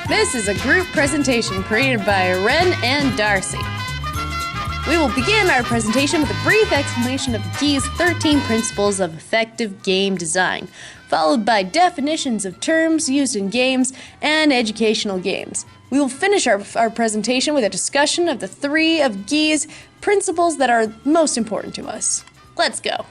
This is a group presentation created by Ren and Darcy. We will begin our presentation with a brief explanation of GEE's 13 principles of effective game design, followed by definitions of terms used in games and educational games. We will finish our presentation with a discussion of the 3 of GEE's principles that are most important to us. Let's go.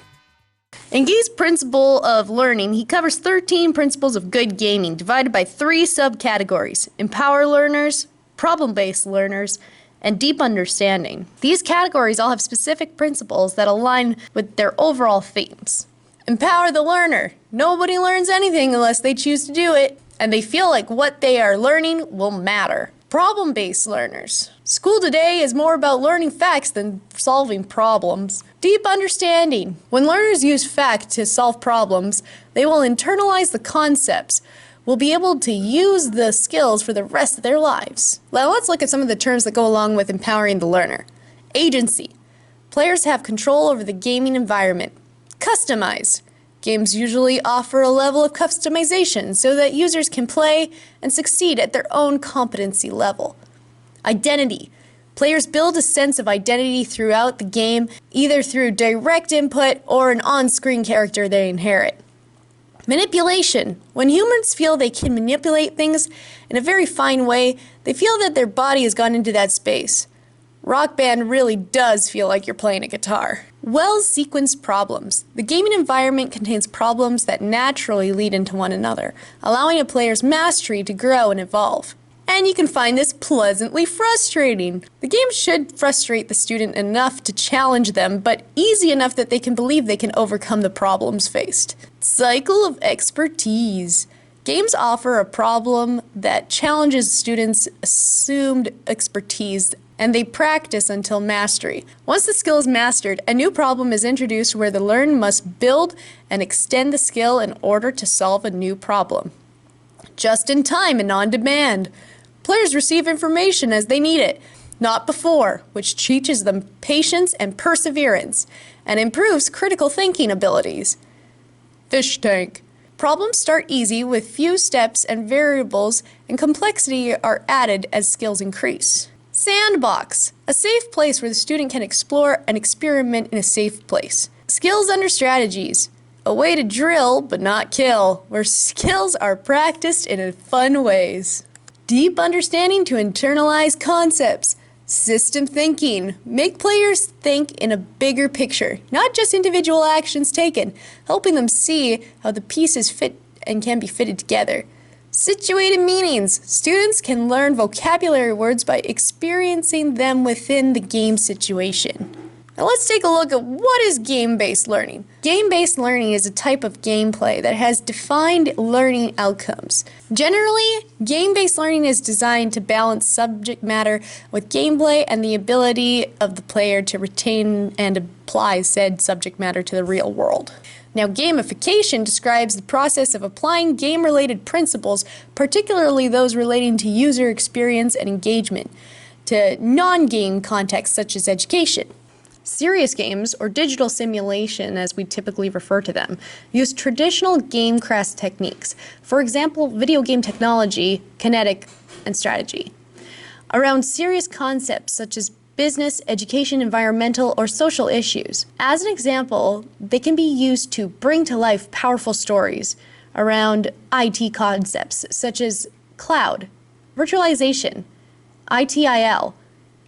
In GEE's principle of learning, he covers 13 principles of good gaming, divided by 3 subcategories: empower learners, problem-based learners, and deep understanding. These categories all have specific principles that align with their overall themes. Empower the learner. Nobody learns anything unless they choose to do it, and they feel like what they are learning will matter. Problem-based learners. School today is more about learning facts than solving problems. Deep understanding. When learners use facts to solve problems, they will internalize the concepts, will be able to use the skills for the rest of their lives. Now let's look at some of the terms that go along with empowering the learner. Agency. Players have control over the gaming environment. Customize. Games usually offer a level of customization so that users can play and succeed at their own competency level. Identity. Players build a sense of identity throughout the game, either through direct input or an on-screen character they inherit. Manipulation. When humans feel they can manipulate things in a very fine way, they feel that their body has gone into that space. Rock Band really does feel like you're playing a guitar. Well-sequenced problems. The gaming environment contains problems that naturally lead into one another, allowing a player's mastery to grow and evolve. And you can find this pleasantly frustrating. The game should frustrate the student enough to challenge them, but easy enough that they can believe they can overcome the problems faced. Cycle of expertise. Games offer a problem that challenges students' assumed expertise, and they practice until mastery. Once the skill is mastered, a new problem is introduced where the learner must build and extend the skill in order to solve a new problem. Just in time and on demand. Players receive information as they need it, not before, which teaches them patience and perseverance, and improves critical thinking abilities. Fish tank. Problems start easy with few steps and variables, and complexity are added as skills increase. Sandbox. A safe place where the student can explore and experiment in a safe place. Skills under strategies. A way to drill but not kill, where skills are practiced in fun ways. Deep understanding to internalize concepts. System thinking. Make players think in a bigger picture, not just individual actions taken, helping them see how the pieces fit and can be fitted together. Situated meanings. Students can learn vocabulary words by experiencing them within the game situation. Now let's take a look at what is game-based learning. Game-based learning is a type of gameplay that has defined learning outcomes. Generally, game-based learning is designed to balance subject matter with gameplay and the ability of the player to retain and apply said subject matter to the real world. Now, gamification describes the process of applying game-related principles, particularly those relating to user experience and engagement, to non-game contexts such as education. Serious games, or digital simulation as we typically refer to them, use traditional gamecraft techniques. For example, video game technology, kinetic, and strategy. Around serious concepts such as business, education, environmental, or social issues. As an example, they can be used to bring to life powerful stories around IT concepts such as cloud, virtualization, ITIL,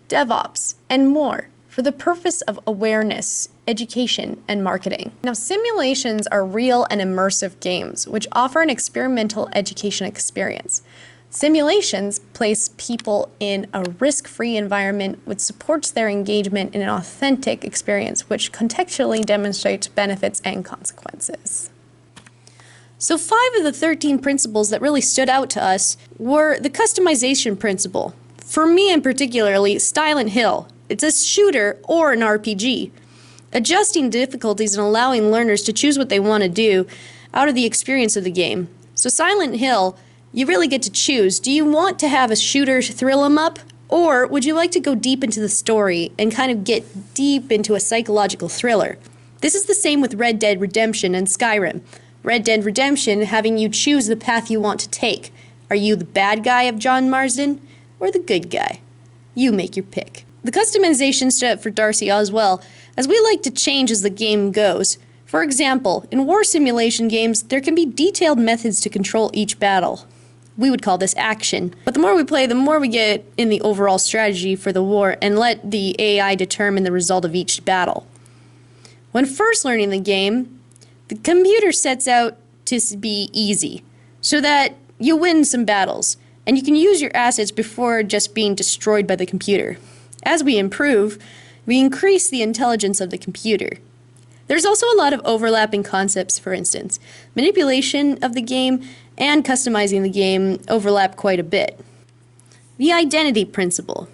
DevOps, and more, for the purpose of awareness, education, and marketing. Now, simulations are real and immersive games which offer an experimental education experience. Simulations place people in a risk-free environment which supports their engagement in an authentic experience which contextually demonstrates benefits and consequences. So 5 of the 13 principles that really stood out to us were the customization principle. For me in particularly, Silent Hill. It's a shooter or an RPG. Adjusting difficulties and allowing learners to choose what they want to do out of the experience of the game. So Silent Hill, you really get to choose. Do you want to have a shooter thrill 'em up? Or would you like to go deep into the story and kind of get deep into a psychological thriller? This is the same with Red Dead Redemption and Skyrim. Red Dead Redemption having you choose the path you want to take. Are you the bad guy of John Marsden or the good guy? You make your pick. The customization stood out for Darcy as well, as we like to change as the game goes. For example, in war simulation games, there can be detailed methods to control each battle. We would call this action. But the more we play, the more we get in the overall strategy for the war and let the AI determine the result of each battle. When first learning the game, the computer sets out to be easy, so that you win some battles, and you can use your assets before just being destroyed by the computer. As we improve, we increase the intelligence of the computer. There's also a lot of overlapping concepts, for instance. Manipulation of the game and customizing the game overlap quite a bit. The identity principle.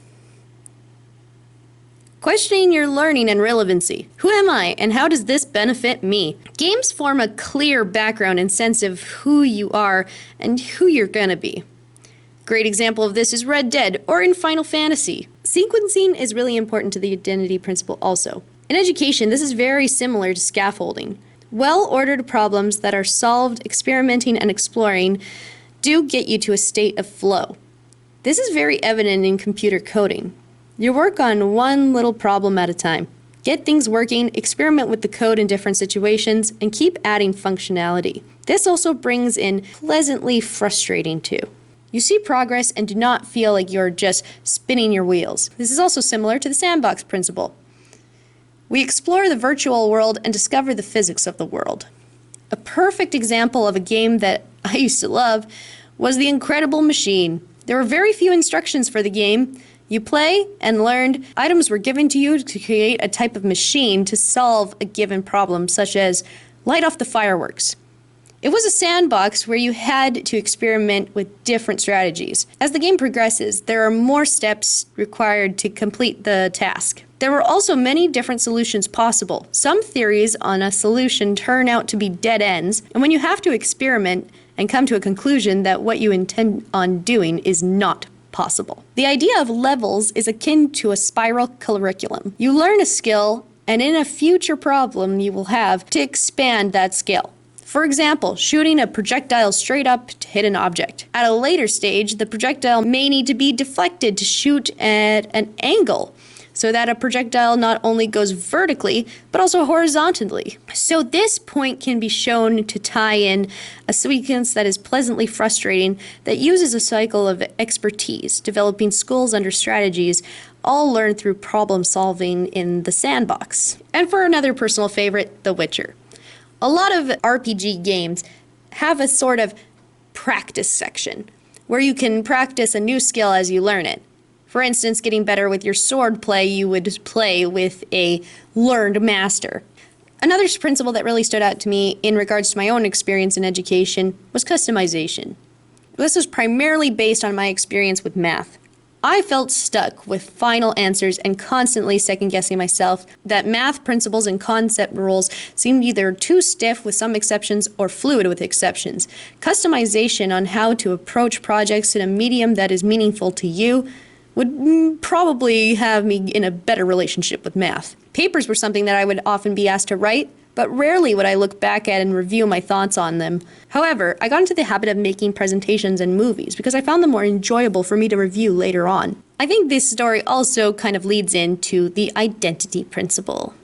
Questioning your learning and relevancy. Who am I, and how does this benefit me? Games form a clear background and sense of who you are and who you're gonna be. Great example of this is Red Dead or in Final Fantasy. Sequencing is really important to the identity principle also. In education, this is very similar to scaffolding. Well-ordered problems that are solved, experimenting, and exploring do get you to a state of flow. This is very evident in computer coding. You work on one little problem at a time. Get things working, experiment with the code in different situations, and keep adding functionality. This also brings in pleasantly frustrating too. You see progress and do not feel like you're just spinning your wheels. This is also similar to the sandbox principle. We explore the virtual world and discover the physics of the world. A perfect example of a game that I used to love was The Incredible Machine. There were very few instructions for the game. You play and learned. Items were given to you to create a type of machine to solve a given problem, such as light off the fireworks. It was a sandbox where you had to experiment with different strategies. As the game progresses, there are more steps required to complete the task. There were also many different solutions possible. Some theories on a solution turn out to be dead ends, and when you have to experiment and come to a conclusion that what you intend on doing is not possible. The idea of levels is akin to a spiral curriculum. You learn a skill, and in a future problem you will have to expand that skill. For example, shooting a projectile straight up to hit an object. At a later stage, the projectile may need to be deflected to shoot at an angle, so that a projectile not only goes vertically, but also horizontally. So this point can be shown to tie in a sequence that is pleasantly frustrating, that uses a cycle of expertise, developing skills under strategies, all learned through problem solving in the sandbox. And for another personal favorite, The Witcher. A lot of RPG games have a sort of practice section, where you can practice a new skill as you learn it. For instance, getting better with your sword play, you would play with a learned master. Another principle that really stood out to me in regards to my own experience in education was customization. This was primarily based on my experience with math. I felt stuck with final answers and constantly second-guessing myself that math principles and concept rules seemed either too stiff with some exceptions or fluid with exceptions. Customization on how to approach projects in a medium that is meaningful to you would probably have me in a better relationship with math. Papers were something that I would often be asked to write, but rarely would I look back at and review my thoughts on them. However, I got into the habit of making presentations and movies because I found them more enjoyable for me to review later on. I think this story also kind of leads into the identity principle.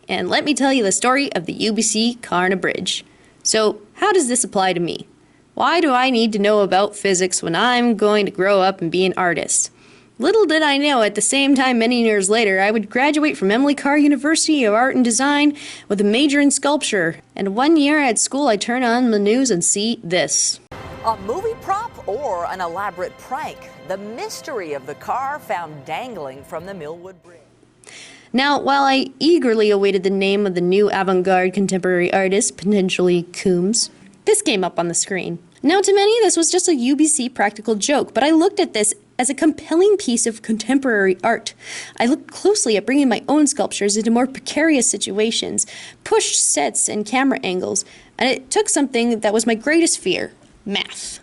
And let me tell you the story of the UBC Karna Bridge. So, how does this apply to me? Why do I need to know about physics when I'm going to grow up and be an artist? Little did I know, at the same time many years later, I would graduate from Emily Carr University of Art and Design with a major in sculpture. And 1 year at school, I turn on the news and see this. A movie prop or an elaborate prank? The mystery of the car found dangling from the Millwood Bridge. Now, while I eagerly awaited the name of the new avant-garde contemporary artist, potentially Coombs, this came up on the screen. Now, to many, this was just a UBC practical joke, but I looked at this as a compelling piece of contemporary art. I looked closely at bringing my own sculptures into more precarious situations, pushed sets and camera angles, and it took something that was my greatest fear, math.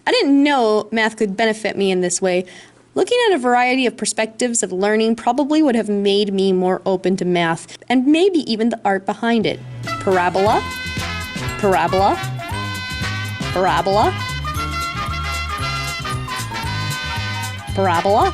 I didn't know math could benefit me in this way. Looking at a variety of perspectives of learning probably would have made me more open to math, and maybe even the art behind it. Parabola, parabola, parabola, parabola.